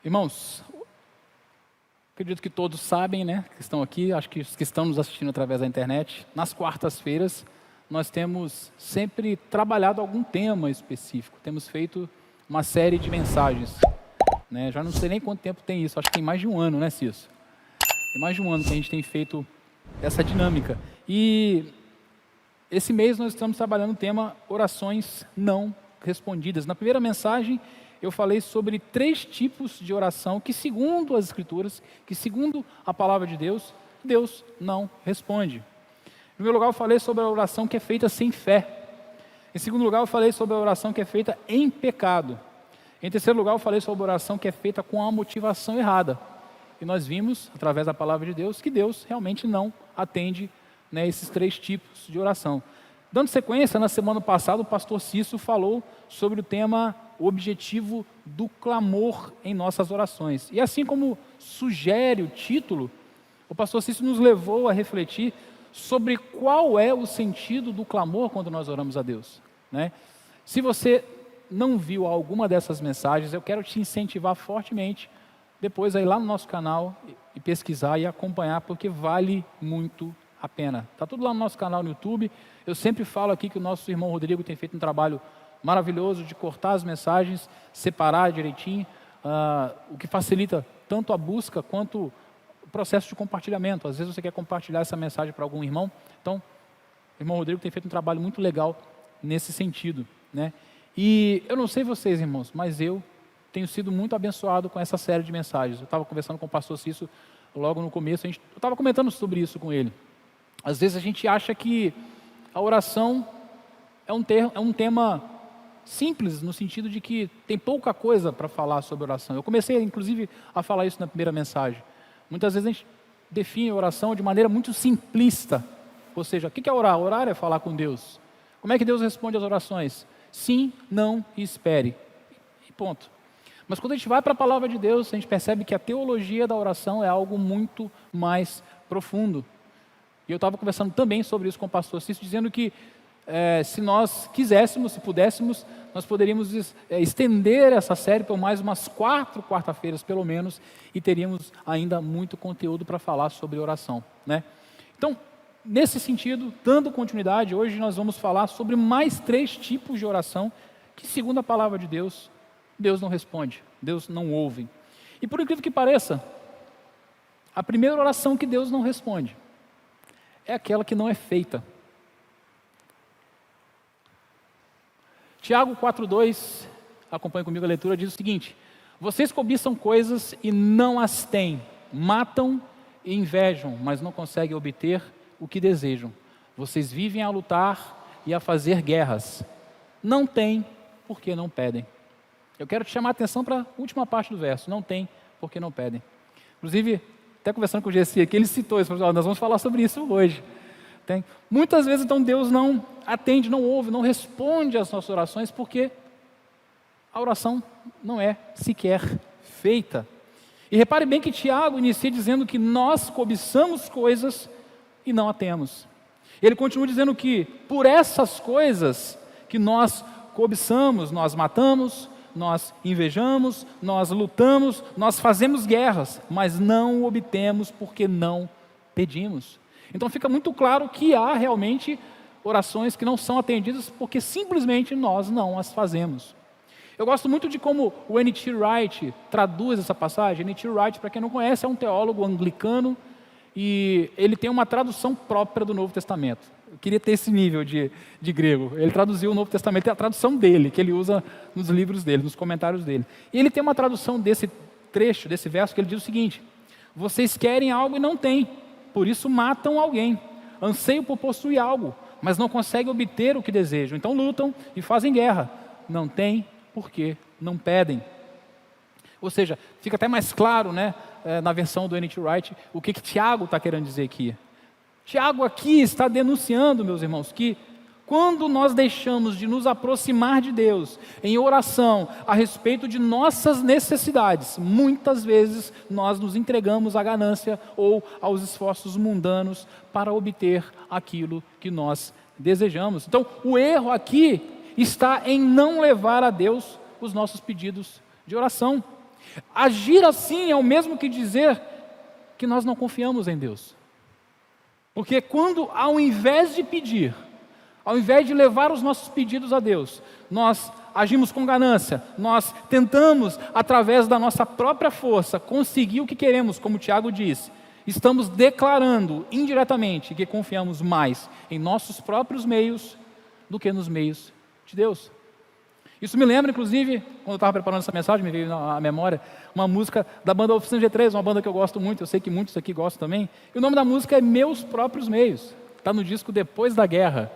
Irmãos, acredito que todos sabem, né, que estão aqui, acho que os que estão nos assistindo através da internet, nas quartas-feiras, nós temos sempre trabalhado algum tema específico, temos feito uma série de mensagens, né, já não sei nem quanto tempo tem isso, acho que tem mais de um ano, né, Cício? Tem mais de um ano que a gente tem feito essa dinâmica, e esse mês nós estamos trabalhando o tema orações não respondidas. Na primeira mensagem, eu falei sobre 3 tipos de oração que, segundo as Escrituras, que segundo a palavra de Deus, Deus não responde. Em primeiro lugar, eu falei sobre a oração que é feita sem fé. Em segundo lugar, eu falei sobre a oração que é feita em pecado. Em terceiro lugar, eu falei sobre a oração que é feita com a motivação errada. E nós vimos, através da palavra de Deus, que Deus realmente não atende, né, esses 3 tipos de oração. Dando sequência, na semana passada, o pastor Cício falou sobre o tema, o objetivo do clamor em nossas orações. E assim como sugere o título, o pastor Cício nos levou a refletir sobre qual é o sentido do clamor quando nós oramos a Deus, né? Se você não viu alguma dessas mensagens, eu quero te incentivar fortemente depois a ir lá no nosso canal e pesquisar e acompanhar, porque vale muito a pena. Está tudo lá no nosso canal no YouTube. Eu sempre falo aqui que o nosso irmão Rodrigo tem feito um trabalho maravilhoso de cortar as mensagens, separar direitinho, o que facilita tanto a busca quanto o processo de compartilhamento. Às vezes você quer compartilhar essa mensagem para algum irmão, então o irmão Rodrigo tem feito um trabalho muito legal nesse sentido, né? E eu não sei vocês, irmãos, mas eu tenho sido muito abençoado com essa série de mensagens. Eu estava conversando com o pastor Cício logo no começo, eu estava comentando sobre isso com ele. Às vezes a gente acha que a oração é um tema simples, no sentido de que tem pouca coisa para falar sobre oração. Eu comecei, inclusive, a falar isso na primeira mensagem. Muitas vezes a gente define a oração de maneira muito simplista. Ou seja, o que é orar? Orar é falar com Deus. Como é que Deus responde às orações? Sim, não e espere. E ponto. Mas quando a gente vai para a palavra de Deus, a gente percebe que a teologia da oração é algo muito mais profundo. E eu estava conversando também sobre isso com o pastor Cício, dizendo que se nós quiséssemos, se pudéssemos, nós poderíamos estender essa série por mais umas 4 quarta-feiras, pelo menos, e teríamos ainda muito conteúdo para falar sobre oração, né? Então, nesse sentido, dando continuidade, hoje nós vamos falar sobre mais 3 tipos de oração que, segundo a palavra de Deus, Deus não responde, Deus não ouve. E por incrível que pareça, a primeira oração que Deus não responde é aquela que não é feita. Tiago 4,2, acompanhe comigo a leitura, diz o seguinte: vocês cobiçam coisas e não as têm, matam e invejam, mas não conseguem obter o que desejam. Vocês vivem a lutar e a fazer guerras. Não têm porque não pedem. Eu quero te chamar a atenção para a última parte do verso. Não têm porque não pedem. Inclusive, até conversando com o Gessi aqui, ele citou isso. Nós vamos falar sobre isso hoje. Tem. Muitas vezes, então, Deus não atende, não ouve, não responde às nossas orações, porque a oração não é sequer feita. E repare bem que Tiago inicia dizendo que nós cobiçamos coisas e não a temos. Ele continua dizendo que por essas coisas que nós cobiçamos, nós matamos, nós invejamos, nós lutamos, nós fazemos guerras, mas não obtemos porque não pedimos. Então fica muito claro que há realmente orações que não são atendidas porque simplesmente nós não as fazemos. Eu gosto muito de como o N.T. Wright traduz essa passagem. N.T. Wright, para quem não conhece, é um teólogo anglicano e ele tem uma tradução própria do Novo Testamento. Eu queria ter esse nível de grego. Ele traduziu o Novo Testamento, é a tradução dele, que ele usa nos livros dele, nos comentários dele. E ele tem uma tradução desse trecho, desse verso, que ele diz o seguinte: vocês querem algo e não têm, por isso matam alguém. Anseiam por possuir algo, mas não conseguem obter o que desejam. Então lutam e fazem guerra. Não têm porque não pedem. Ou seja, fica até mais claro, né, na versão do N.T. Wright, o que Tiago está querendo dizer aqui. Tiago aqui está denunciando, meus irmãos, que quando nós deixamos de nos aproximar de Deus em oração a respeito de nossas necessidades, muitas vezes nós nos entregamos à ganância ou aos esforços mundanos para obter aquilo que nós desejamos. Então, o erro aqui está em não levar a Deus os nossos pedidos de oração. Agir assim é o mesmo que dizer que nós não confiamos em Deus. Porque quando, ao invés de pedir, ao invés de levar os nossos pedidos a Deus, nós agimos com ganância, nós tentamos, através da nossa própria força, conseguir o que queremos, como o Tiago diz, estamos declarando indiretamente que confiamos mais em nossos próprios meios do que nos meios de Deus. Isso me lembra, inclusive, quando eu estava preparando essa mensagem, me veio à memória uma música da banda Oficina G3, uma banda que eu gosto muito, eu sei que muitos aqui gostam também, e o nome da música é Meus Próprios Meios, está no disco Depois da Guerra,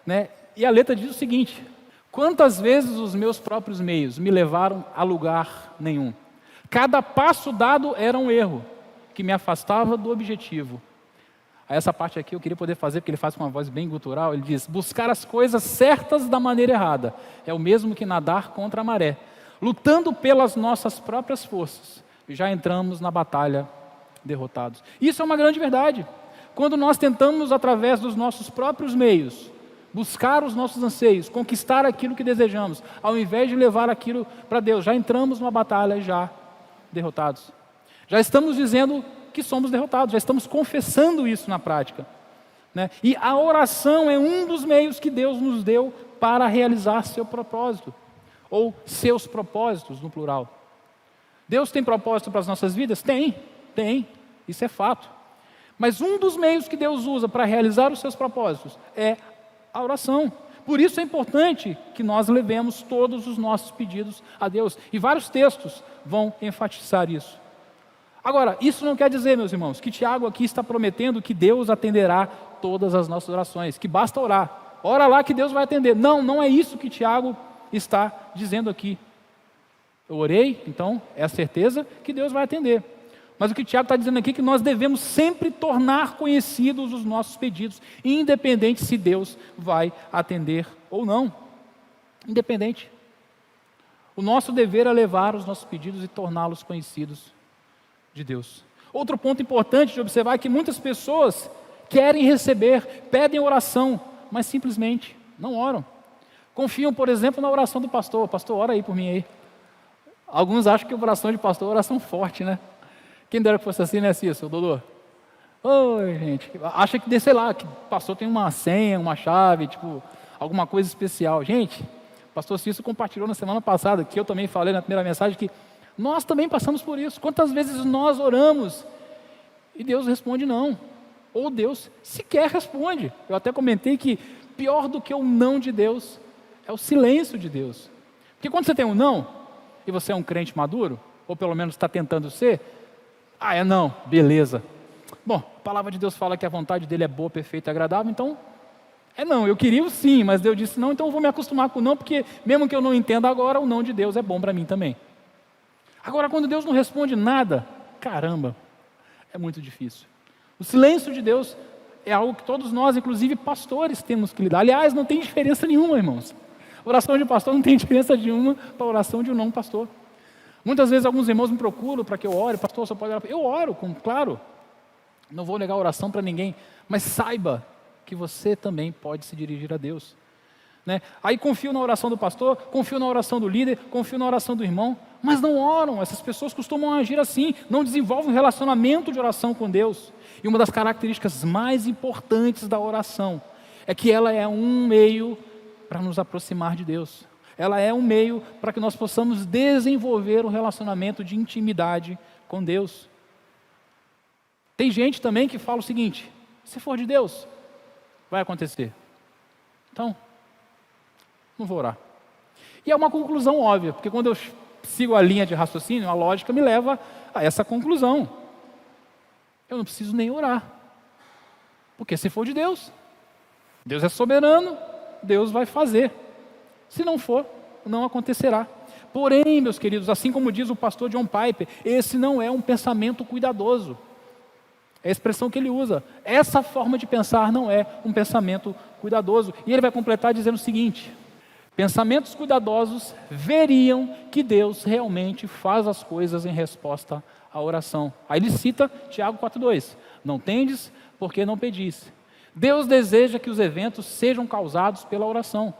né? E a letra diz o seguinte: quantas vezes os meus próprios meios me levaram a lugar nenhum? Cada passo dado era um erro, que me afastava do objetivo. Essa parte aqui eu queria poder fazer, porque ele faz com uma voz bem gutural, ele diz: buscar as coisas certas da maneira errada, é o mesmo que nadar contra a maré. Lutando pelas nossas próprias forças, já entramos na batalha derrotados. Isso é uma grande verdade. Quando nós tentamos, através dos nossos próprios meios, buscar os nossos anseios, conquistar aquilo que desejamos, ao invés de levar aquilo para Deus, já entramos numa batalha já derrotados. Já estamos dizendo que somos derrotados, já estamos confessando isso na prática, né? E a oração é um dos meios que Deus nos deu para realizar seu propósito, ou seus propósitos no plural. Deus tem propósito para as nossas vidas? Tem, isso é fato. Mas um dos meios que Deus usa para realizar os seus propósitos é a oração. Por isso é importante que nós levemos todos os nossos pedidos a Deus. E vários textos vão enfatizar isso. Agora, isso não quer dizer, meus irmãos, que Tiago aqui está prometendo que Deus atenderá todas as nossas orações, que basta orar. Ora lá que Deus vai atender. Não, não é isso que Tiago está dizendo aqui. Eu orei, então é a certeza que Deus vai atender. Mas o que Tiago está dizendo aqui é que nós devemos sempre tornar conhecidos os nossos pedidos, independente se Deus vai atender ou não. Independente. O nosso dever é levar os nossos pedidos e torná-los conhecidos de Deus. Outro ponto importante de observar é que muitas pessoas querem receber, pedem oração, mas simplesmente não oram. Confiam, por exemplo, na oração do pastor. Pastor, ora aí por mim aí. Alguns acham que a oração de pastor é oração forte, né? Quem dera que fosse assim, né, Cícero, Dodô? Oi, gente. Acha que, sei lá, que o pastor tem uma senha, uma chave, tipo, alguma coisa especial. Gente, o pastor Cícero compartilhou na semana passada, que eu também falei na primeira mensagem, que nós também passamos por isso. Quantas vezes nós oramos e Deus responde não, ou Deus sequer responde. Eu até comentei que pior do que o não de Deus é o silêncio de Deus. Porque quando você tem um não, e você é um crente maduro, ou pelo menos está tentando ser, é não, beleza. Bom, a palavra de Deus fala que a vontade dele é boa, perfeita e agradável, então é não. Eu queria o sim, mas Deus disse não, então eu vou me acostumar com o não, porque mesmo que eu não entenda agora, o não de Deus é bom para mim também. Agora, quando Deus não responde nada, caramba, é muito difícil. O silêncio de Deus é algo que todos nós, inclusive pastores, temos que lidar. Aliás, não tem diferença nenhuma, irmãos. A oração de pastor não tem diferença nenhuma para a oração de um não pastor. Muitas vezes alguns irmãos me procuram para que eu ore. Pastor, você pode orar? Eu oro, claro. Não vou negar a oração para ninguém, mas saiba que você também pode se dirigir a Deus, né? Aí confio na oração do pastor, confio na oração do líder, confio na oração do irmão, mas não oram. Essas pessoas costumam agir assim, não desenvolvem um relacionamento de oração com Deus. E uma das características mais importantes da oração é que ela é um meio para nos aproximar de Deus. Ela é um meio para que nós possamos desenvolver um relacionamento de intimidade com Deus. Tem gente também que fala o seguinte: se for de Deus, vai acontecer. Então, não vou orar. E é uma conclusão óbvia, porque quando eu sigo a linha de raciocínio, a lógica me leva a essa conclusão. Eu não preciso nem orar. Porque se for de Deus, Deus é soberano, Deus vai fazer. Se não for, não acontecerá. Porém, meus queridos, assim como diz o pastor John Piper, esse não é um pensamento cuidadoso. É a expressão que ele usa. Essa forma de pensar não é um pensamento cuidadoso. E ele vai completar dizendo o seguinte: pensamentos cuidadosos veriam que Deus realmente faz as coisas em resposta à oração. Aí ele cita Tiago 4,2. Não tendes porque não pedis. Deus deseja que os eventos sejam causados pela oração.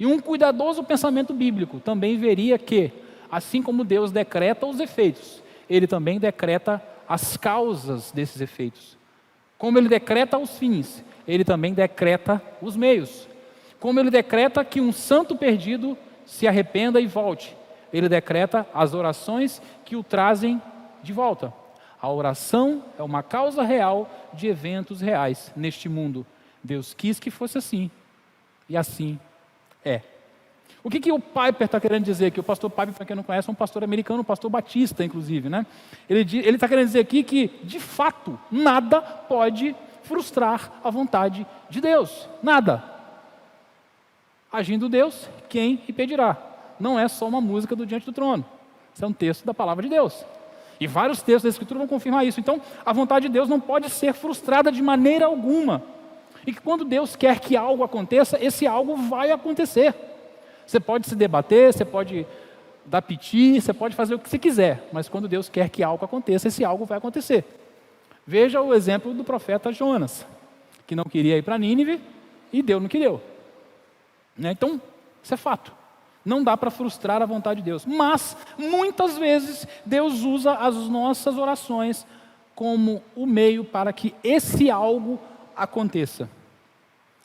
E um cuidadoso pensamento bíblico também veria que assim como Deus decreta os efeitos, Ele também decreta as causas desses efeitos. Como Ele decreta os fins, Ele também decreta os meios. Como Ele decreta que um santo perdido se arrependa e volte, Ele decreta as orações que o trazem de volta. A oração é uma causa real de eventos reais neste mundo. Deus quis que fosse assim, e assim é. O que o Piper está querendo dizer aqui? O pastor Piper, para quem não conhece, é um pastor americano, um pastor batista, inclusive, né? Ele está querendo dizer aqui que, de fato, nada pode frustrar a vontade de Deus. Nada. Agindo Deus, quem impedirá? Não é só uma música do Diante do Trono. Isso é um texto da palavra de Deus. E vários textos da Escritura vão confirmar isso. Então, a vontade de Deus não pode ser frustrada de maneira alguma. E que quando Deus quer que algo aconteça, esse algo vai acontecer. Você pode se debater, você pode dar piti, você pode fazer o que você quiser, mas quando Deus quer que algo aconteça, esse algo vai acontecer. Veja o exemplo do profeta Jonas, que não queria ir para Nínive e Deus não queria. Então, isso é fato. Não dá para frustrar a vontade de Deus. Mas, muitas vezes, Deus usa as nossas orações como o meio para que esse algo aconteça.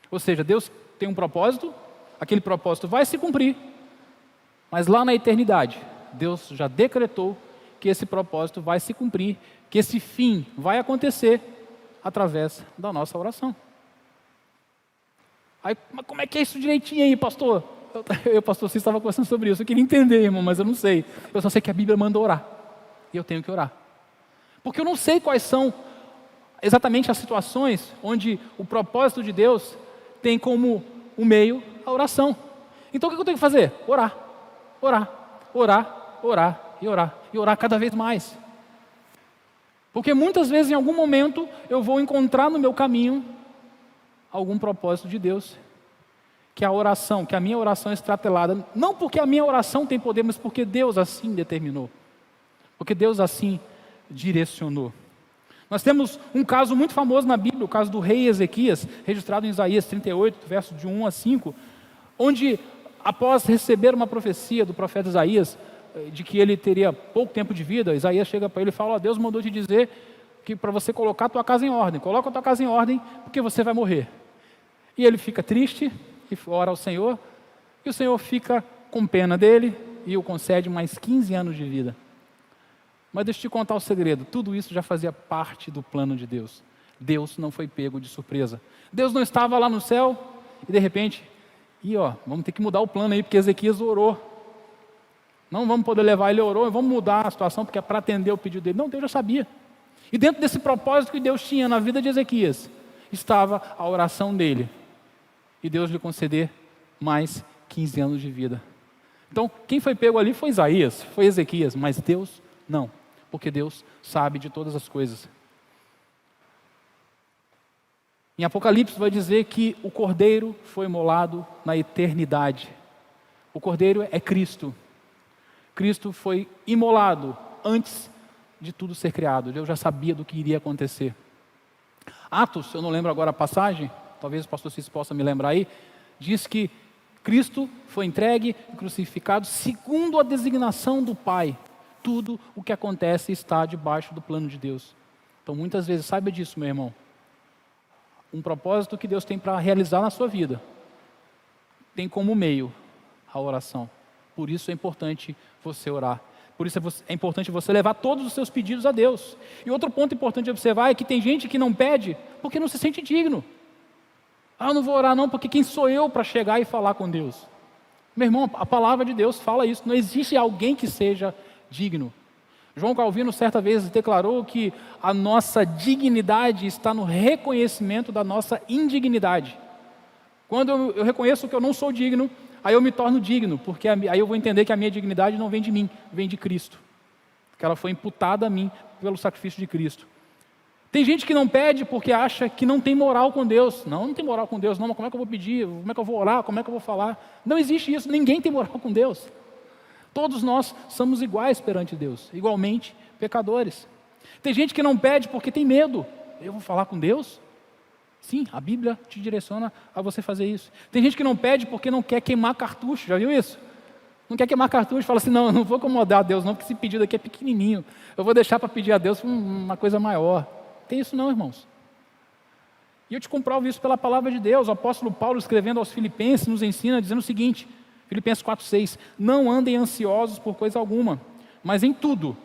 Ou seja, Deus tem um propósito, aquele propósito vai se cumprir, mas lá na eternidade, Deus já decretou que esse propósito vai se cumprir, que esse fim vai acontecer através da nossa oração. Aí, mas como é que é isso direitinho aí, pastor? Eu pastor, você estava conversando sobre isso, eu queria entender, irmão, mas eu não sei. Eu só sei que a Bíblia manda orar, e eu tenho que orar. Porque eu não sei quais são exatamente as situações onde o propósito de Deus tem como o meio a oração. Então o que eu tenho que fazer? Orar, orar, orar, orar e orar. E orar cada vez mais. Porque muitas vezes, em algum momento, eu vou encontrar no meu caminho algum propósito de Deus. Que a oração, que a minha oração é estratelada. Não porque a minha oração tem poder, mas porque Deus assim determinou. Porque Deus assim direcionou. Nós temos um caso muito famoso na Bíblia, o caso do rei Ezequias, registrado em Isaías 38, versos de 1 a 5, onde, após receber uma profecia do profeta Isaías, de que ele teria pouco tempo de vida, Isaías chega para ele e fala: Deus mandou te dizer que para você colocar a tua casa em ordem, coloca a tua casa em ordem, porque você vai morrer. E ele fica triste, e ora ao Senhor, e o Senhor fica com pena dele, e o concede mais 15 anos de vida. Mas deixa eu te contar o segredo, tudo isso já fazia parte do plano de Deus. Deus não foi pego de surpresa. Deus não estava lá no céu e de repente, vamos ter que mudar o plano aí, porque Ezequias orou. Não vamos poder levar ele orou, vamos mudar a situação, porque é para atender o pedido dele. Não, Deus já sabia. E dentro desse propósito que Deus tinha na vida de Ezequias, estava a oração dele. E Deus lhe conceder mais 15 anos de vida. Então, quem foi pego ali foi Isaías, foi Ezequias, mas Deus não. Porque Deus sabe de todas as coisas. Em Apocalipse vai dizer que o Cordeiro foi imolado na eternidade. O Cordeiro é Cristo. Cristo foi imolado antes de tudo ser criado. Deus já sabia do que iria acontecer. Atos, eu não lembro agora a passagem, talvez o pastor Cis possa me lembrar aí, diz que Cristo foi entregue e crucificado segundo a designação do Pai. Tudo o que acontece está debaixo do plano de Deus. Então, muitas vezes, saiba disso, meu irmão. Um propósito que Deus tem para realizar na sua vida tem como meio a oração. Por isso é importante você orar. Por isso é importante você levar todos os seus pedidos a Deus. E outro ponto importante de observar é que tem gente que não pede porque não se sente digno. Eu não vou orar não, porque quem sou eu para chegar e falar com Deus? Meu irmão, a palavra de Deus fala isso. Não existe alguém que seja digno. João Calvino certa vez declarou que a nossa dignidade está no reconhecimento da nossa indignidade. Quando eu reconheço que eu não sou digno, aí eu me torno digno, porque aí eu vou entender que a minha dignidade não vem de mim, vem de Cristo. Que ela foi imputada a mim pelo sacrifício de Cristo. Tem gente que não pede porque acha que não tem moral com Deus. Não tem moral com Deus, não, mas como é que eu vou pedir? Como é que eu vou orar? Como é que eu vou falar? Não existe isso, ninguém tem moral com Deus. Todos nós somos iguais perante Deus, igualmente pecadores. Tem gente que não pede porque tem medo. Eu vou falar com Deus? Sim, a Bíblia te direciona a você fazer isso. Tem gente que não pede porque não quer queimar cartucho, já viu isso? Não quer queimar cartucho, fala assim, não, eu não vou incomodar a Deus não, porque esse pedido aqui é pequenininho. Eu vou deixar para pedir a Deus uma coisa maior. Tem isso não, irmãos. E eu te comprovo isso pela palavra de Deus. O apóstolo Paulo, escrevendo aos Filipenses, nos ensina dizendo o seguinte, Filipenses 4,6, não andem ansiosos por coisa alguma, mas em tudo,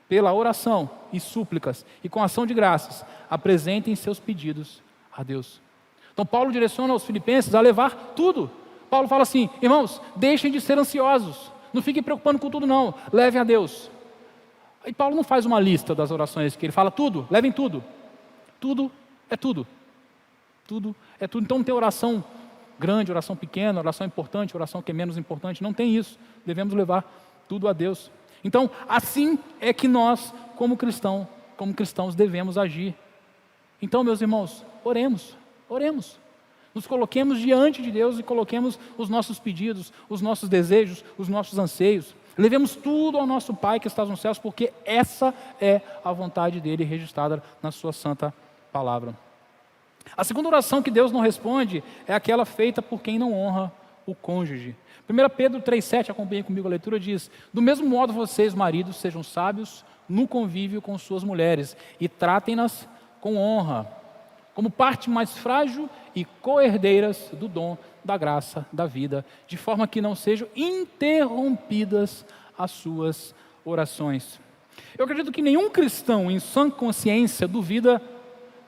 pela oração e súplicas e com ação de graças, apresentem seus pedidos a Deus. Então Paulo direciona aos Filipenses a levar tudo. Paulo fala assim, irmãos, deixem de ser ansiosos, não fiquem preocupando com tudo não, levem a Deus. E Paulo não faz uma lista das orações, que ele fala tudo, levem tudo. Tudo é tudo. Tudo é tudo. Então não tem oração grande, oração pequena, oração importante, oração que é menos importante, não tem isso. Devemos levar tudo a Deus. Então, assim é que nós, como cristãos, devemos agir. Então, meus irmãos, oremos. Nos coloquemos diante de Deus e coloquemos os nossos pedidos, os nossos desejos, os nossos anseios. Levemos tudo ao nosso Pai que está nos céus, porque essa é a vontade dele registrada na sua santa palavra. A segunda oração que Deus não responde é aquela feita por quem não honra o cônjuge. 1 Pedro 3,7, acompanhe comigo a leitura, diz: do mesmo modo vocês, maridos, sejam sábios no convívio com suas mulheres e tratem-nas com honra, como parte mais frágil e co-herdeiras do dom da graça da vida, de forma que não sejam interrompidas as suas orações. Eu acredito que nenhum cristão em sã consciência duvida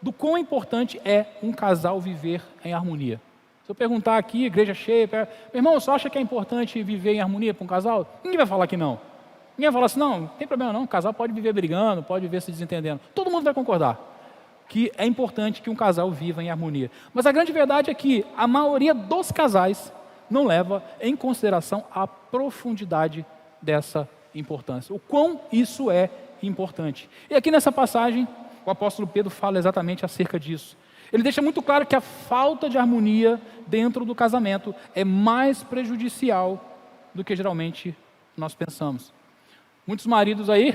do quão importante é um casal viver em harmonia. Se eu perguntar aqui, igreja cheia, meu irmão, você acha que é importante viver em harmonia para um casal? Ninguém vai falar que não. Ninguém vai falar assim, não tem problema não, o casal pode viver brigando, pode viver se desentendendo. Todo mundo vai concordar que é importante que um casal viva em harmonia. Mas a grande verdade é que a maioria dos casais não leva em consideração a profundidade dessa importância, o quão isso é importante. E aqui nessa passagem, o apóstolo Pedro fala exatamente acerca disso. Ele deixa muito claro que a falta de harmonia dentro do casamento é mais prejudicial do que geralmente nós pensamos. Muitos maridos aí,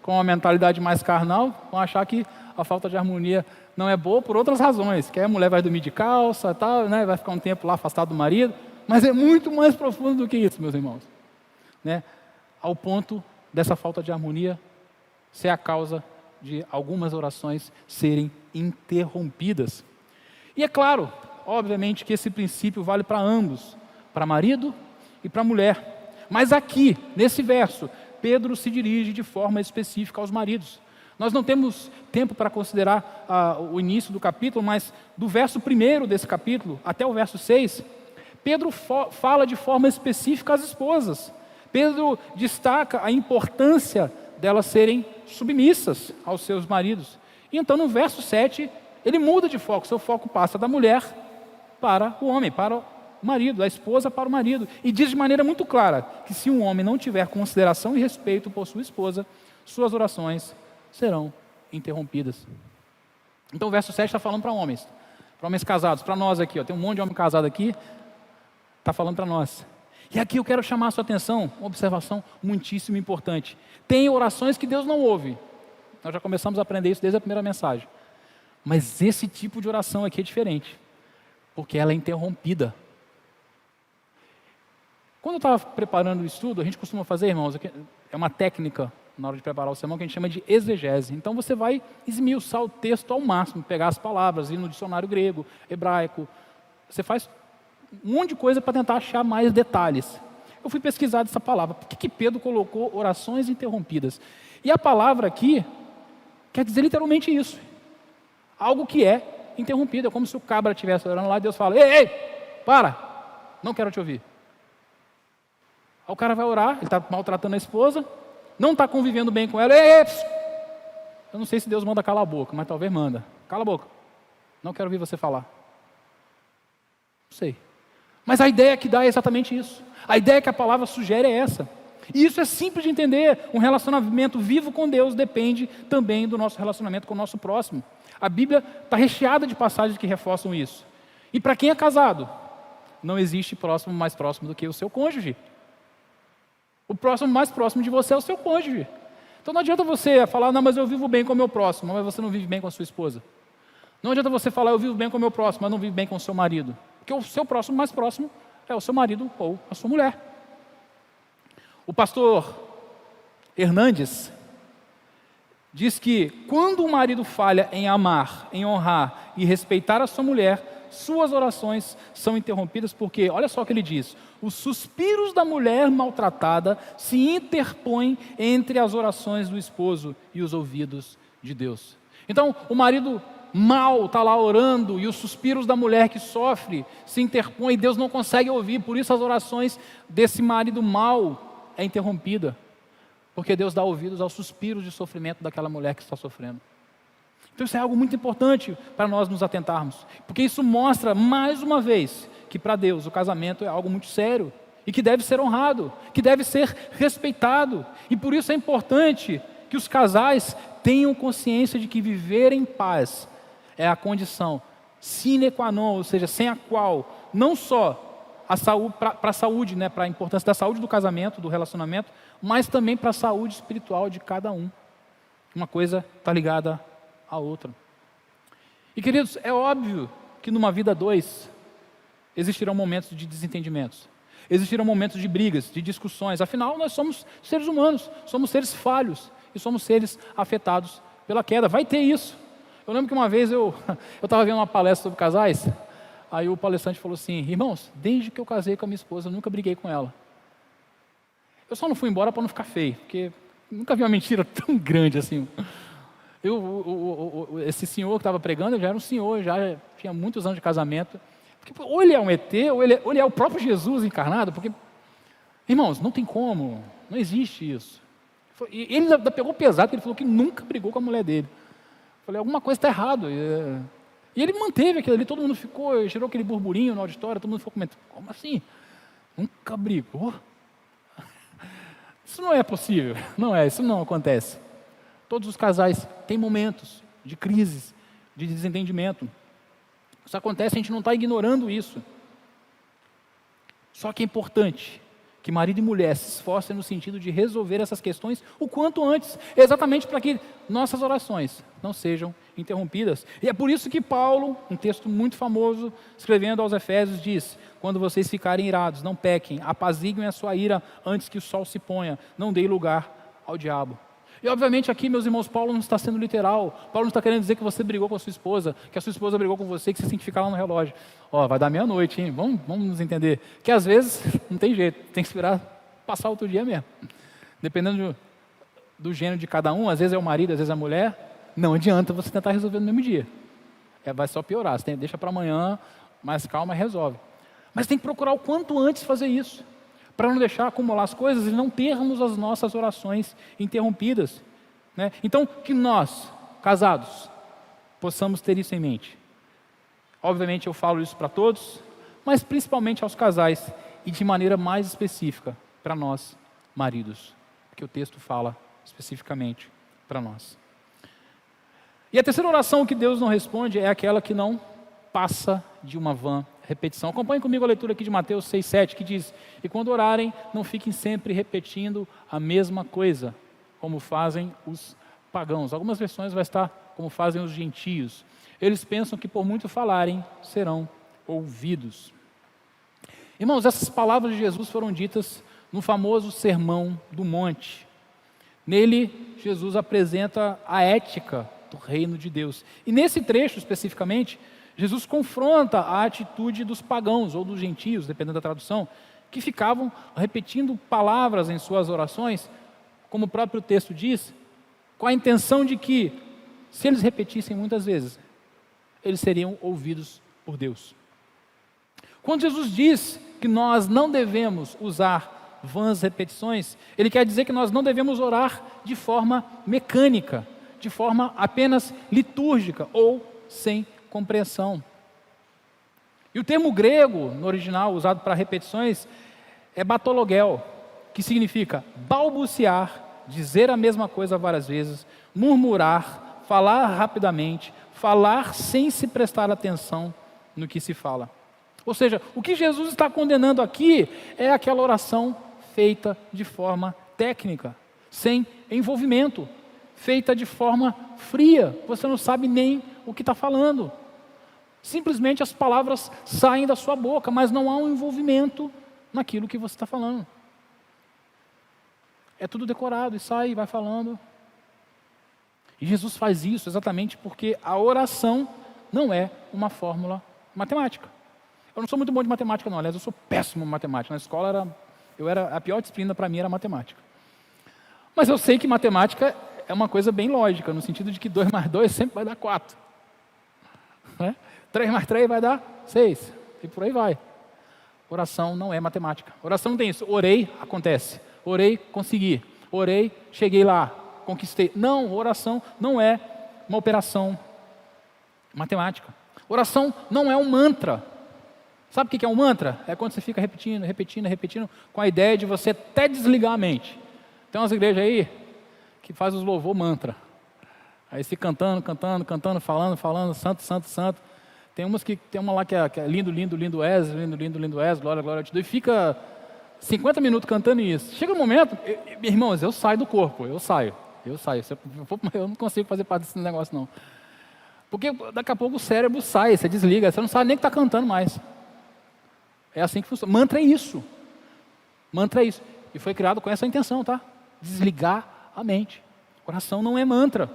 com uma mentalidade mais carnal, vão achar que a falta de harmonia não é boa por outras razões, que a mulher vai dormir de calça, tal, né, vai ficar um tempo lá afastado do marido, mas é muito mais profundo do que isso, meus irmãos. Né? Ao ponto dessa falta de harmonia ser a causa de algumas orações serem interrompidas. E é claro, obviamente, que esse princípio vale para ambos, para marido e para mulher. Mas aqui, nesse verso, Pedro se dirige de forma específica aos maridos. Nós não temos tempo para considerar o início do capítulo, mas do verso 1 desse capítulo até o verso 6, Pedro fala de forma específica às esposas. Pedro destaca a importância delas serem submissas aos seus maridos. E então no verso 7, ele muda de foco, seu foco passa da mulher para o homem, para o marido, da esposa para o marido. E diz de maneira muito clara que se um homem não tiver consideração e respeito por sua esposa, suas orações serão interrompidas. Então o verso 7 está falando para homens casados, para nós aqui, tem um monte de homem casado aqui, está falando para nós. E aqui eu quero chamar a sua atenção, uma observação muitíssimo importante. Tem orações que Deus não ouve. Nós já começamos a aprender isso desde a primeira mensagem. Mas esse tipo de oração aqui é diferente, porque ela é interrompida. Quando eu estava preparando o estudo, a gente costuma fazer, irmãos, é uma técnica na hora de preparar o sermão que a gente chama de exegese. Então você vai esmiuçar o texto ao máximo, pegar as palavras, ir no dicionário grego, hebraico. Você faz um monte de coisa para tentar achar mais detalhes. Eu fui pesquisar essa palavra. Por que Pedro colocou orações interrompidas? E a palavra aqui quer dizer literalmente isso. Algo que é interrompido. É como se o cabra estivesse orando lá e Deus fala: ei, para, não quero te ouvir. Aí o cara vai orar, ele está maltratando a esposa, não está convivendo bem com ela. Ei, eu não sei se Deus manda calar a boca, mas talvez manda. Cala a boca, não quero ouvir você falar. Não sei. Mas a ideia que dá é exatamente isso. A ideia que a palavra sugere é essa. E isso é simples de entender. Um relacionamento vivo com Deus depende também do nosso relacionamento com o nosso próximo. A Bíblia está recheada de passagens que reforçam isso. E para quem é casado, não existe próximo mais próximo do que o seu cônjuge. O próximo mais próximo de você é o seu cônjuge. Então não adianta você falar: não, mas eu vivo bem com o meu próximo, mas você não vive bem com a sua esposa. Não adianta você falar: eu vivo bem com o meu próximo, mas não vive bem com o seu marido. Porque o seu próximo mais próximo é o seu marido ou a sua mulher. O pastor Hernandes diz que quando o marido falha em amar, em honrar e respeitar a sua mulher, suas orações são interrompidas porque, olha só o que ele diz, os suspiros da mulher maltratada se interpõem entre as orações do esposo e os ouvidos de Deus. Então, o marido mal está lá orando e os suspiros da mulher que sofre se interpõem e Deus não consegue ouvir, por isso as orações desse marido mal é interrompida. Porque Deus dá ouvidos aos suspiros de sofrimento daquela mulher que está sofrendo. Então isso é algo muito importante para nós nos atentarmos. Porque isso mostra, mais uma vez, que para Deus o casamento é algo muito sério. E que deve ser honrado, que deve ser respeitado. E por isso é importante que os casais tenham consciência de que viver em paz é a condição sine qua non, ou seja, sem a qual não só a saúde, para a saúde, né, para a importância da saúde do casamento, do relacionamento, mas também para a saúde espiritual de cada um. Uma coisa está ligada à outra. E queridos, é óbvio que numa vida a dois existirão momentos de desentendimentos, existirão momentos de brigas, de discussões, afinal nós somos seres humanos, somos seres falhos e somos seres afetados pela queda, vai ter isso. Eu lembro que uma vez eu estava vendo uma palestra sobre casais, aí o palestrante falou assim: irmãos, desde que eu casei com a minha esposa, eu nunca briguei com ela. Eu só não fui embora para não ficar feio, porque nunca vi uma mentira tão grande assim. Esse senhor que estava pregando, já era um senhor, já tinha muitos anos de casamento. Porque, ou ele é um ET, ou ele é o próprio Jesus encarnado, porque, irmãos, não tem como, não existe isso. E ele ainda pegou pesado, porque ele falou que nunca brigou com a mulher dele. Eu falei, alguma coisa está errada. E ele manteve aquilo ali, todo mundo ficou, gerou aquele burburinho no auditório, todo mundo ficou comentando, como assim? Nunca brigou? Isso não é possível, não é, isso não acontece. Todos os casais têm momentos de crises, de desentendimento. Isso acontece, a gente não está ignorando isso. Só que é importante que marido e mulher se esforcem no sentido de resolver essas questões o quanto antes, exatamente para que nossas orações não sejam interrompidas. E é por isso que Paulo, um texto muito famoso, escrevendo aos Efésios, diz: quando vocês ficarem irados, não pequem, apaziguem a sua ira antes que o sol se ponha, não deem lugar ao diabo. E obviamente aqui, meus irmãos, Paulo não está sendo literal. Paulo não está querendo dizer que você brigou com a sua esposa, que a sua esposa brigou com você, que você tem que ficar lá no relógio. Ó, vai dar meia-noite, hein? Vamos nos entender. Que às vezes não tem jeito, tem que esperar passar outro dia mesmo. Dependendo do gênero de cada um, às vezes é o marido, às vezes é a mulher, não adianta você tentar resolver no mesmo dia. Vai só piorar, você deixa para amanhã, mais calma e resolve. Mas tem que procurar o quanto antes fazer isso, para não deixar acumular as coisas e não termos as nossas orações interrompidas, né? Então, que nós, casados, possamos ter isso em mente. Obviamente eu falo isso para todos, mas principalmente aos casais e de maneira mais específica para nós, maridos, porque o texto fala especificamente para nós. E a terceira oração que Deus não responde é aquela que não passa de uma vã repetição. Acompanhe comigo a leitura aqui de Mateus 6,7, que diz: e quando orarem, não fiquem sempre repetindo a mesma coisa, como fazem os pagãos. Algumas versões vai estar como fazem os gentios. Eles pensam que por muito falarem, serão ouvidos. Irmãos, essas palavras de Jesus foram ditas no famoso Sermão do Monte. Nele, Jesus apresenta a ética do reino de Deus. E nesse trecho especificamente, Jesus confronta a atitude dos pagãos ou dos gentios, dependendo da tradução, que ficavam repetindo palavras em suas orações, como o próprio texto diz, com a intenção de que, se eles repetissem muitas vezes, eles seriam ouvidos por Deus. Quando Jesus diz que nós não devemos usar vãs repetições, ele quer dizer que nós não devemos orar de forma mecânica, de forma apenas litúrgica ou sem compreensão. E o termo grego, no original, usado para repetições, é batologel, que significa balbuciar, dizer a mesma coisa várias vezes, murmurar, falar rapidamente, falar sem se prestar atenção no que se fala. Ou seja, o que Jesus está condenando aqui é aquela oração feita de forma técnica, sem envolvimento, feita de forma fria, você não sabe nem o que está falando. Simplesmente as palavras saem da sua boca, mas não há um envolvimento naquilo que você está falando. É tudo decorado, e sai, e vai falando. E Jesus faz isso exatamente porque a oração não é uma fórmula matemática. Eu não sou muito bom de matemática não, aliás, eu sou péssimo em matemática. Na escola, a pior disciplina para mim era matemática. Mas eu sei que matemática é uma coisa bem lógica, no sentido de que 2 mais 2 sempre vai dar 4. Né? 3 mais 3 vai dar 6, e por aí vai. Oração não é matemática. Oração não tem isso. Orei, acontece. Orei, consegui. Orei, cheguei lá, conquistei. Não, oração não é uma operação matemática. Oração não é um mantra. Sabe o que é um mantra? É quando você fica repetindo, repetindo, repetindo, com a ideia de você até desligar a mente. Tem umas igrejas aí que faz os louvor mantra. Aí se cantando, cantando, cantando, falando, falando, santo, santo, santo. Tem uma lá que é lindo, lindo, lindo és, lindo, lindo, lindo és, glória, glória, te dou. E fica 50 minutos cantando isso. Chega um momento, irmãos, eu saio do corpo, eu saio. Eu não consigo fazer parte desse negócio não. Porque daqui a pouco o cérebro sai, você desliga, você não sabe nem que está cantando mais. É assim que funciona. Mantra é isso. Mantra é isso. E foi criado com essa intenção, tá? Desligar a mente. Oração não é mantra.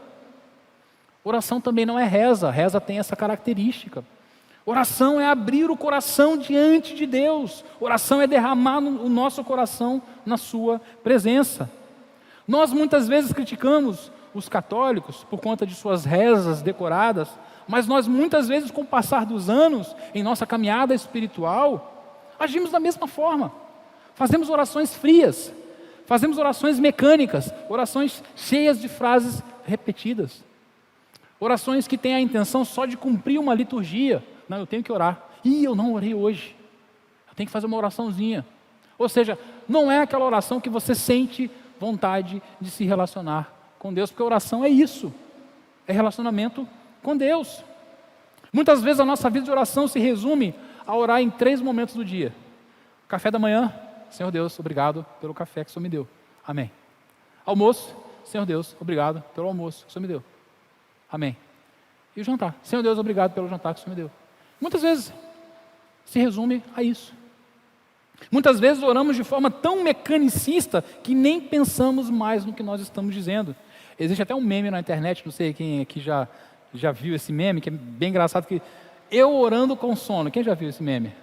Oração também não é reza. Reza tem essa característica. Oração é abrir o coração diante de Deus. Oração é derramar o nosso coração na sua presença. Nós muitas vezes criticamos os católicos por conta de suas rezas decoradas, mas nós muitas vezes, com o passar dos anos, em nossa caminhada espiritual, agimos da mesma forma. Fazemos orações frias, fazemos orações mecânicas, orações cheias de frases repetidas. Orações que têm a intenção só de cumprir uma liturgia. Não, eu tenho que orar. Eu não orei hoje. Eu tenho que fazer uma oraçãozinha. Ou seja, não é aquela oração que você sente vontade de se relacionar com Deus, porque oração é isso. É relacionamento com Deus. Muitas vezes a nossa vida de oração se resume a orar em 3 momentos do dia. Café da manhã, Senhor Deus, obrigado pelo café que o Senhor me deu. Amém. Almoço, Senhor Deus, obrigado pelo almoço que o Senhor me deu. Amém. E o jantar, Senhor Deus, obrigado pelo jantar que o Senhor me deu. Muitas vezes se resume a isso. Muitas vezes oramos de forma tão mecanicista que nem pensamos mais no que nós estamos dizendo. Existe até um meme na internet, não sei quem aqui já viu esse meme, que é bem engraçado, que eu orando com sono. Quem já viu esse meme?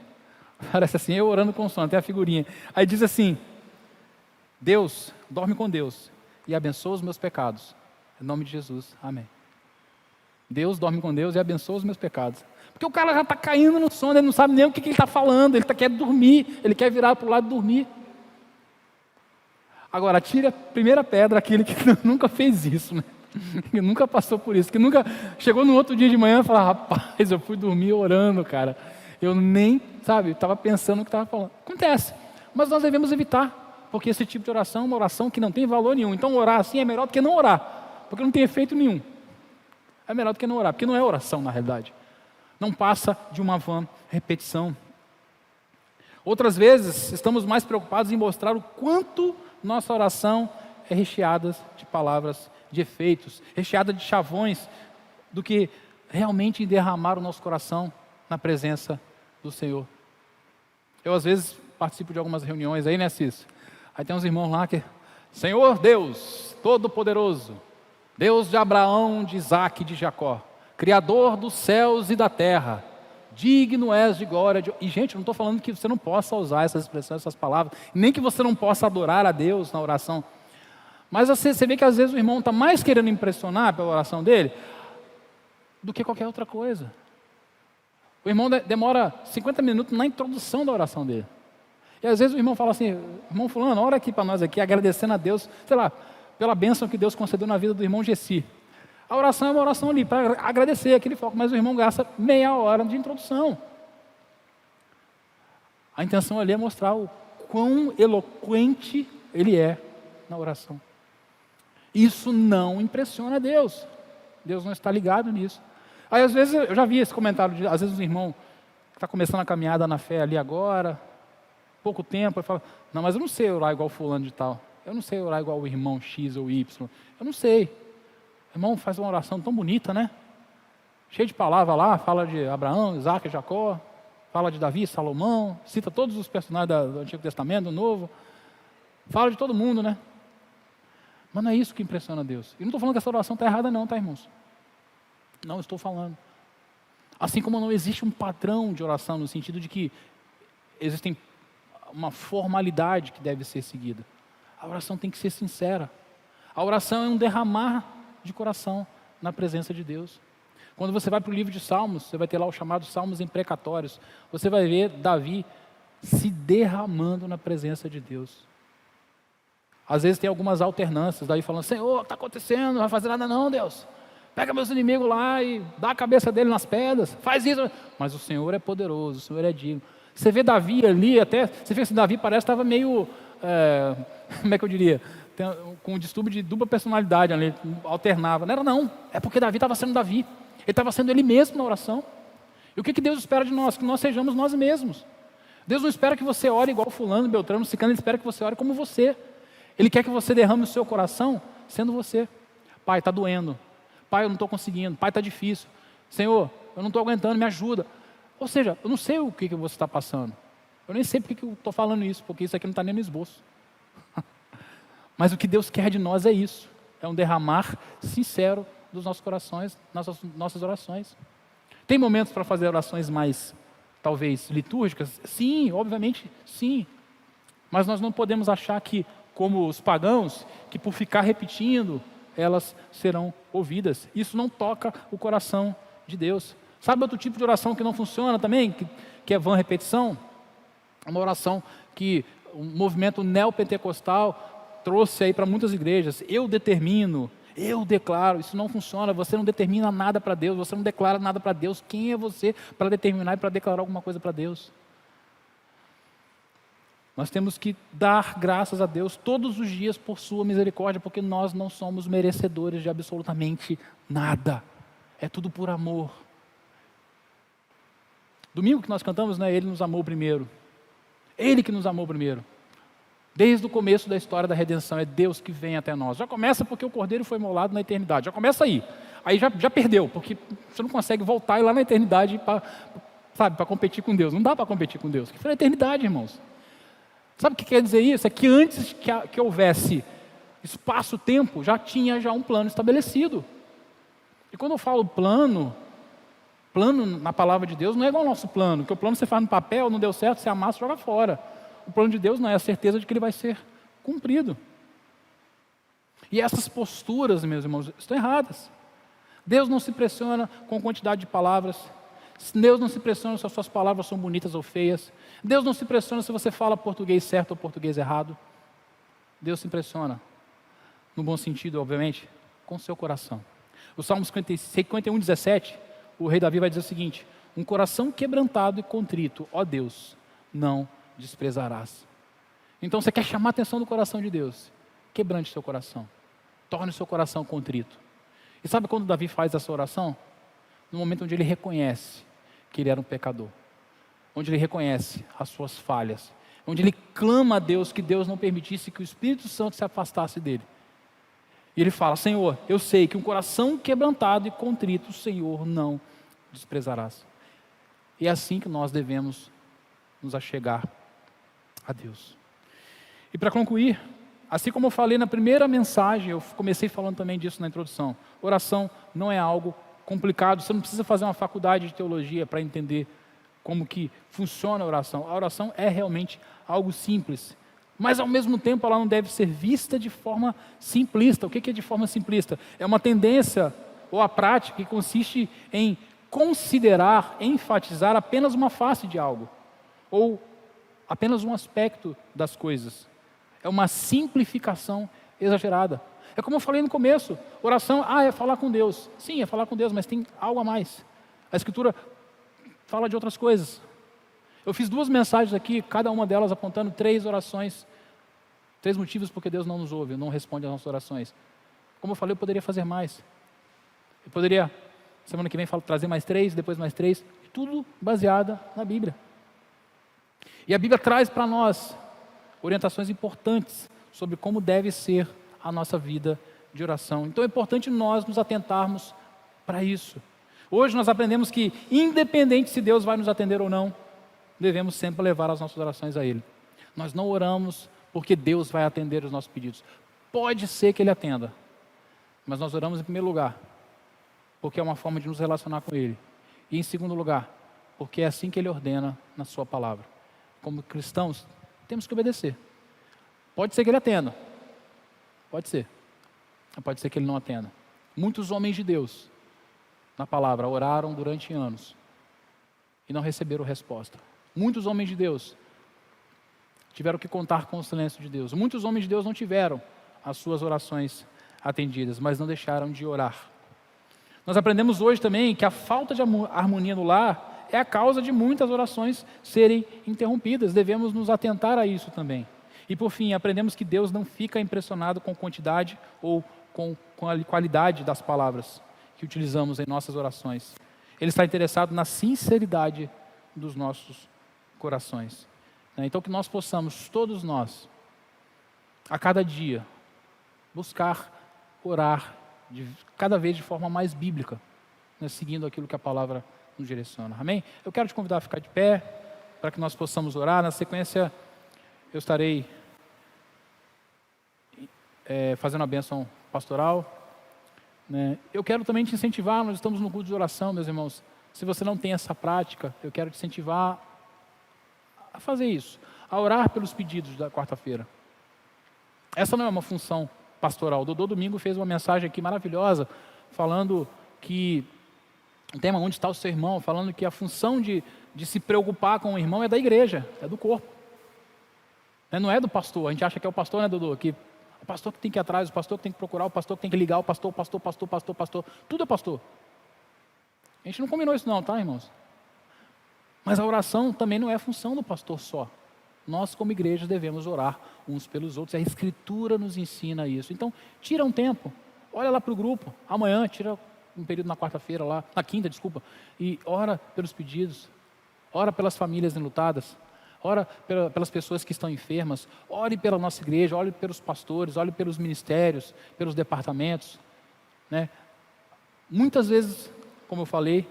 Parece assim, eu orando com sono, tem a figurinha. Aí diz assim: Deus, dorme com Deus e abençoa os meus pecados. Em nome de Jesus, amém. Deus dorme com Deus e abençoa os meus pecados. Porque o cara já está caindo no sono, ele não sabe nem o que ele está falando, ele quer dormir, ele quer virar para o lado e dormir. Agora, tire a primeira pedra aquele que nunca fez isso, né? Que nunca passou por isso, que nunca chegou no outro dia de manhã e falou: rapaz, eu fui dormir orando, cara. Eu nem, estava pensando no que estava falando. Acontece, mas nós devemos evitar, porque esse tipo de oração é uma oração que não tem valor nenhum. Então orar assim é melhor do que não orar, porque não tem efeito nenhum. É melhor do que não orar, porque não é oração na realidade. Não passa de uma vã repetição. Outras vezes, estamos mais preocupados em mostrar o quanto nossa oração é recheada de palavras de efeitos, recheada de chavões, do que realmente em derramar o nosso coração na presença do Senhor. Eu às vezes participo de algumas reuniões aí, né, Cis? Aí tem uns irmãos lá que: Senhor Deus Todo-Poderoso, Deus de Abraão, de Isaac e de Jacó, Criador dos céus e da terra, digno és de glória. E gente, eu não estou falando que você não possa usar essas expressões, essas palavras, nem que você não possa adorar a Deus na oração. Mas você vê que às vezes o irmão está mais querendo impressionar pela oração dele do que qualquer outra coisa. O irmão demora 50 minutos na introdução da oração dele. E às vezes o irmão fala assim: irmão fulano, ora aqui para nós aqui, agradecendo a Deus, sei lá, pela bênção que Deus concedeu na vida do irmão Gessi. A oração é uma oração ali, para agradecer aquele foco, mas o irmão gasta meia hora de introdução. A intenção ali é mostrar o quão eloquente ele é na oração. Isso não impressiona Deus. Deus não está ligado nisso. Aí às vezes, eu já vi esse comentário, às vezes um irmão que está começando a caminhada na fé ali agora, pouco tempo, ele fala: não, mas eu não sei orar igual fulano de tal. Eu não sei orar igual o irmão X ou Y. Eu não sei. Irmão, faz uma oração tão bonita, né? cheio de palavras lá, fala de Abraão, Isaac, Jacó, fala de Davi, Salomão, cita todos os personagens do Antigo Testamento, do Novo, fala de todo mundo, né? Mas não é isso que impressiona Deus. E não estou falando que essa oração está errada não, tá, irmãos? Não estou falando. Assim como não existe um padrão de oração, no sentido de que existe uma formalidade que deve ser seguida. A oração tem que ser sincera. A oração é um derramar de coração na presença de Deus. Quando você vai para o livro de Salmos, você vai ter lá os chamados Salmos imprecatórios. Você vai ver Davi se derramando na presença de Deus. Às vezes tem algumas alternâncias, Davi falando, Senhor, está acontecendo, não vai fazer nada não, Deus. Pega meus inimigos lá e dá a cabeça dele nas pedras, faz isso. Mas o Senhor é poderoso, o Senhor é digno. Você vê Davi ali, até, você vê que Davi parece que estava meio, como é que eu diria, com um distúrbio de dupla personalidade ali, alternava. Não era não, é porque Davi estava sendo Davi. Ele estava sendo ele mesmo na oração. E o que Deus espera de nós? Que nós sejamos nós mesmos. Deus não espera que você ore igual fulano, beltrano, ciclano, Ele espera que você ore como você. Ele quer que você derrame o seu coração sendo você. Pai, está doendo. Pai, eu não estou conseguindo. Pai, está difícil. Senhor, eu não estou aguentando, me ajuda. Ou seja, eu não sei o que você está passando. Eu nem sei porque eu estou falando isso, porque isso aqui não está nem no esboço. Mas o que Deus quer de nós é isso. É um derramar sincero dos nossos corações, nossas orações. Tem momentos para fazer orações mais, talvez, litúrgicas? Sim, obviamente, sim. Mas nós não podemos achar que, como os pagãos, que por ficar repetindo, elas serão ouvidas. Isso não toca o coração de Deus. Sabe outro tipo de oração que não funciona também? Que é vã repetição? Uma oração que o movimento neopentecostal trouxe aí para muitas igrejas. Eu determino, eu declaro. Isso não funciona. Você não determina nada para Deus, você não declara nada para Deus. Quem é você para determinar e para declarar alguma coisa para Deus? Nós temos que dar graças a Deus todos os dias por sua misericórdia, porque nós não somos merecedores de absolutamente nada. É tudo por amor. Domingo que nós cantamos, né? Ele nos amou primeiro. Ele que nos amou primeiro. Desde o começo da história da redenção, é Deus que vem até nós. Já começa porque o Cordeiro foi imolado na eternidade. Já começa aí. Aí já perdeu, porque você não consegue voltar e ir lá na eternidade para competir com Deus. Não dá para competir com Deus. Que foi na eternidade, irmãos. Sabe o que quer dizer isso? É que antes que houvesse espaço-tempo, já tinha um plano estabelecido. E quando eu falo plano na palavra de Deus não é igual ao nosso plano, que o plano você faz no papel, não deu certo, você amassa e joga fora. O plano de Deus não é a certeza de que ele vai ser cumprido. E essas posturas, meus irmãos, estão erradas. Deus não se pressiona com quantidade de palavras. Deus não se pressiona se as suas palavras são bonitas ou feias. Deus não se pressiona se você fala português certo ou português errado. Deus se impressiona, no bom sentido, obviamente, com o seu coração. O Salmo 51, 17, o rei Davi vai dizer o seguinte: um coração quebrantado e contrito, ó Deus, não desprezarás. Então você quer chamar a atenção do coração de Deus? Quebrante seu coração. Torne o seu coração contrito. E sabe quando Davi faz essa oração? No momento onde ele reconhece que ele era um pecador. Onde ele reconhece as suas falhas. Onde ele clama a Deus que Deus não permitisse que o Espírito Santo se afastasse dele. E ele fala: Senhor, eu sei que um coração quebrantado e contrito, o Senhor não desprezarás. E é assim que nós devemos nos achegar a Deus. E para concluir, assim como eu falei na primeira mensagem, eu comecei falando também disso na introdução, oração não é algo complicado, você não precisa fazer uma faculdade de teologia para entender como que funciona a oração. A oração é realmente algo simples, mas ao mesmo tempo ela não deve ser vista de forma simplista. O que é de forma simplista? É uma tendência ou a prática que consiste em considerar, enfatizar apenas uma face de algo, ou apenas um aspecto das coisas. É uma simplificação exagerada. É como eu falei no começo, oração, é falar com Deus. Sim, é falar com Deus, mas tem algo a mais. A Escritura fala de outras coisas. Eu fiz 2 mensagens aqui, cada uma delas apontando 3 orações, 3 motivos porque Deus não nos ouve, não responde às nossas orações. Como eu falei, eu poderia fazer mais. Eu poderia, semana que vem, trazer mais 3, depois mais 3, tudo baseado na Bíblia. E a Bíblia traz para nós orientações importantes sobre como deve ser a nossa vida de oração. Então é importante nós nos atentarmos para isso. Hoje nós aprendemos que, independente se Deus vai nos atender ou não, devemos sempre levar as nossas orações a Ele. Nós não oramos porque Deus vai atender os nossos pedidos. Pode ser que Ele atenda, mas nós oramos em primeiro lugar, porque é uma forma de nos relacionar com Ele. E em segundo lugar, porque é assim que Ele ordena na sua palavra. Como cristãos, temos que obedecer. Pode ser que Ele atenda, pode ser que Ele não atenda. Muitos homens de Deus, na palavra, oraram durante anos e não receberam resposta. Muitos homens de Deus tiveram que contar com o silêncio de Deus. Muitos homens de Deus não tiveram as suas orações atendidas, mas não deixaram de orar. Nós aprendemos hoje também que a falta de harmonia no lar é a causa de muitas orações serem interrompidas. Devemos nos atentar a isso também. E por fim, aprendemos que Deus não fica impressionado com quantidade ou com a qualidade das palavras que utilizamos em nossas orações. Ele está interessado na sinceridade dos nossos corações. Então que nós possamos, todos nós, a cada dia, buscar orar cada vez de forma mais bíblica, seguindo aquilo que a palavra nos direciona. Amém? Eu quero te convidar a ficar de pé, para que nós possamos orar. Na sequência, eu estarei fazendo a bênção pastoral. Eu quero também te incentivar, nós estamos no culto de oração, meus irmãos. Se você não tem essa prática, eu quero te incentivar a fazer isso, a orar pelos pedidos da quarta-feira. Essa não é uma função pastoral. O Dodô domingo fez uma mensagem aqui maravilhosa, falando que o tema onde está o seu irmão, falando que a função de se preocupar com o irmão é da igreja, é do corpo. Não é do pastor. A gente acha que é o pastor, né, Dodô? Que o pastor que tem que ir atrás, o pastor que tem que procurar, o pastor que tem que ligar, o pastor. Tudo é pastor. A gente não combinou isso não, tá, irmãos? Mas a oração também não é função do pastor só. Nós, como igreja, devemos orar uns pelos outros. A Escritura nos ensina isso. Então, tira um tempo. Olha lá para o grupo. Amanhã, tira um período na quarta-feira lá, na quinta, desculpa. E ora pelos pedidos. Ora pelas famílias enlutadas. Ora pelas pessoas que estão enfermas. Ore pela nossa igreja. Ore pelos pastores. Ore pelos ministérios. Pelos departamentos. Muitas vezes, como eu falei,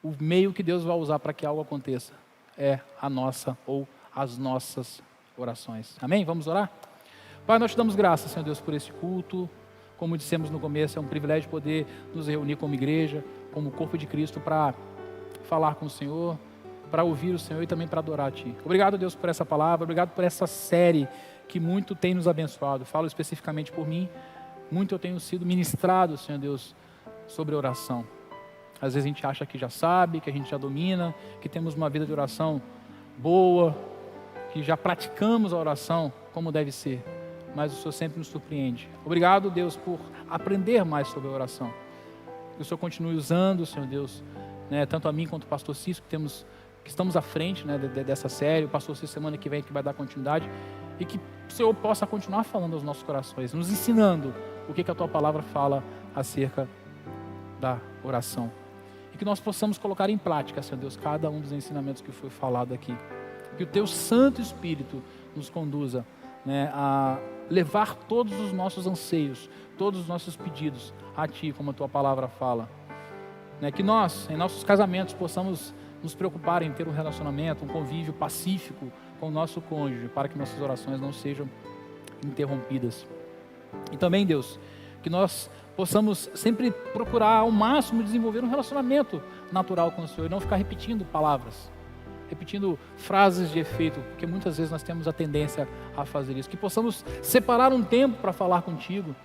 o meio que Deus vai usar para que algo aconteça é a nossa ou as nossas orações. Amém? Vamos orar? Pai, nós te damos graças, Senhor Deus, por esse culto. Como dissemos no começo, é um privilégio poder nos reunir como igreja, como corpo de Cristo, para falar com o Senhor, para ouvir o Senhor e também para adorar a Ti. Obrigado, Deus, por essa palavra, obrigado por essa série que muito tem nos abençoado. Falo especificamente por mim, muito eu tenho sido ministrado, Senhor Deus, sobre oração. Às vezes a gente acha que já sabe, que a gente já domina, que temos uma vida de oração boa, que já praticamos a oração como deve ser, mas o Senhor sempre nos surpreende. Obrigado, Deus, por aprender mais sobre a oração. Que o Senhor continue usando, Senhor Deus, tanto a mim quanto o pastor Cisco, que estamos à frente dessa série, o pastor Cisco semana que vem que vai dar continuidade, e que o Senhor possa continuar falando aos nossos corações, nos ensinando o que a Tua palavra fala acerca da oração. E que nós possamos colocar em prática, Senhor Deus, cada um dos ensinamentos que foi falado aqui. Que o Teu Santo Espírito nos conduza a levar todos os nossos anseios, todos os nossos pedidos a Ti, como a Tua palavra fala. Que nós, em nossos casamentos, possamos nos preocupar em ter um relacionamento, um convívio pacífico com o nosso cônjuge, para que nossas orações não sejam interrompidas. E também, Deus, que nós possamos sempre procurar ao máximo desenvolver um relacionamento natural com o Senhor e não ficar repetindo palavras, repetindo frases de efeito, porque muitas vezes nós temos a tendência a fazer isso. Que possamos separar um tempo para falar contigo,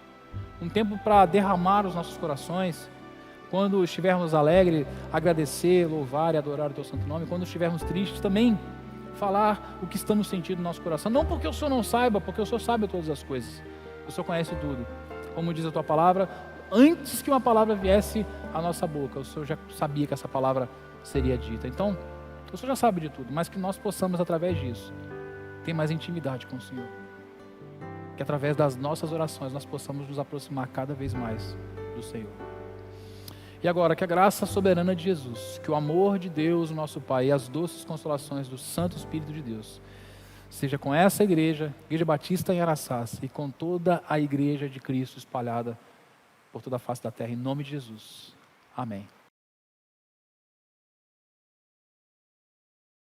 um tempo para derramar os nossos corações. Quando estivermos alegres, agradecer, louvar e adorar o Teu santo nome. Quando estivermos tristes, também falar o que estamos sentindo no nosso coração. Não porque o Senhor não saiba, porque o Senhor sabe todas as coisas. O Senhor conhece tudo. Como diz a Tua palavra, antes que uma palavra viesse à nossa boca, o Senhor já sabia que essa palavra seria dita. Então, o Senhor já sabe de tudo, mas que nós possamos, através disso, ter mais intimidade com o Senhor. Que através das nossas orações nós possamos nos aproximar cada vez mais do Senhor. E agora, que a graça soberana de Jesus, que o amor de Deus, o nosso Pai, e as doces consolações do Santo Espírito de Deus, seja com essa igreja, Igreja Batista em Araçás, e com toda a igreja de Cristo espalhada por toda a face da terra, em nome de Jesus. Amém.